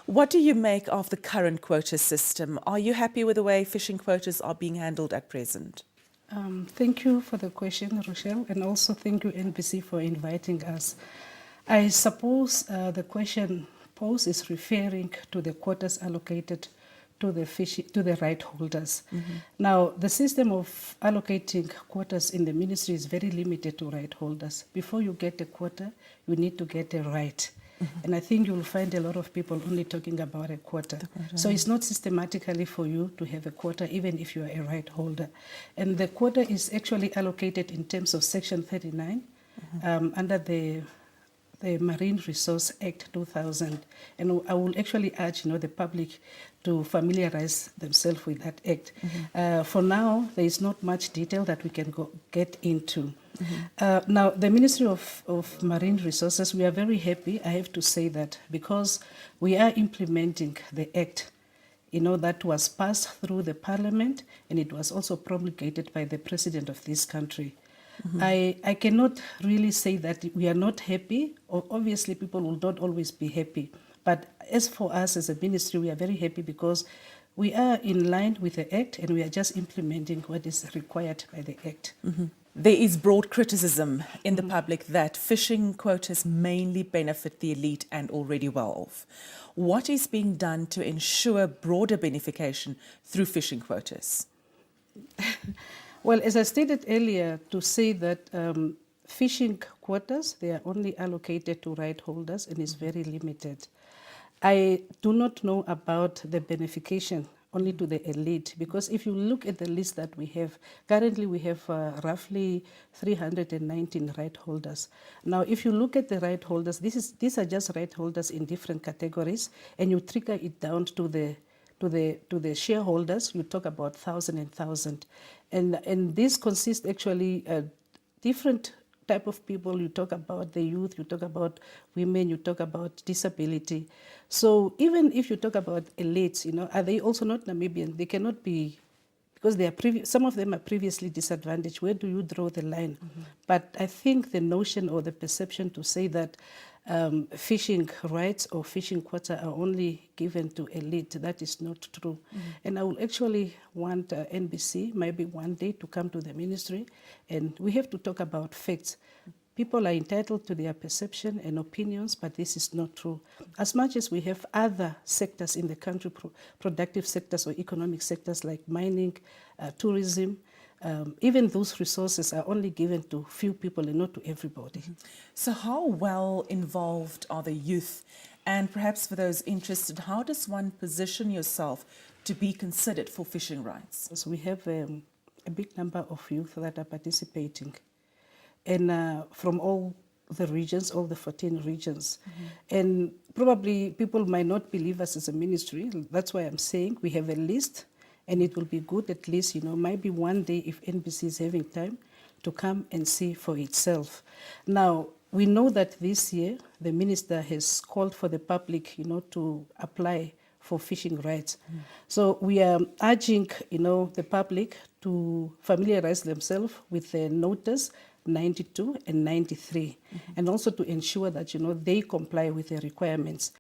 What do you make of the current quota system? Are you happy with the way fishing quotas are being handled at present? Thank you for the question, Rochelle, and also thank you, NBC, for inviting us. I suppose the question posed is referring to the quotas allocated to the right holders. Now, the system of allocating quotas in the ministry is very limited to right holders. Before you get a quota, you need to get a right. And I think you'll find a lot of people only talking about a quota. So it's not systematically for you to have a quota, even if you are a right holder. And the quota is actually allocated in terms of Section 39 under the Marine Resource Act 2000. And I will actually urge the public to familiarize themselves with that act. For now, there is not much detail that we can get into. Now, the Ministry of Marine Resources, we are very happy, I have to say that, because we are implementing the act that was passed through the parliament, and it was also promulgated by the president of this country. I cannot really say that we are not happy. Obviously, people will not always be happy. But as for us as a ministry, we are very happy because we are in line with the Act and we are just implementing what is required by the Act. There is broad criticism in the public that fishing quotas mainly benefit the elite and already well off. What is being done to ensure broader benefication through fishing quotas? Well, as I stated earlier, to say that fishing quotas, they are only allocated to right holders and is very limited. I do not know about the benefication only to the elite, because if you look at the list that we have, currently we have roughly 319 right holders. Now, if you look at the right holders, these are just right holders in different categories, and you trickle it down to the shareholders, you talk about 1,000 and 1,000. And this consists actually different type of people. You talk about the youth, you talk about women, you talk about disability. So even if you talk about elites, are they also not Namibian? They cannot be, because they are some of them are previously disadvantaged. Where do you draw the line? But I think the notion or the perception to say that fishing rights or fishing quota are only given to elite, that is not true. And I will actually want NBC maybe one day to come to the ministry, and we have to talk about facts. People are entitled to their perception and opinions, but this is not true. As much as we have other sectors in the country, productive sectors or economic sectors like mining, tourism, even those resources are only given to few people and not to everybody. So how well involved are the youth? And perhaps for those interested, how does one position yourself to be considered for fishing rights? So we have a big number of youth that are participating, and from all the regions, all the 14 regions. And probably people might not believe us as a ministry. That's why I'm saying we have a list, and it will be good at least, maybe one day if NBC is having time to come and see for itself. Now, we know that this year the minister has called for the public, to apply for fishing rights. So we are urging, the public to familiarize themselves with the notice 92 and 93, and also to ensure that, they comply with the requirements.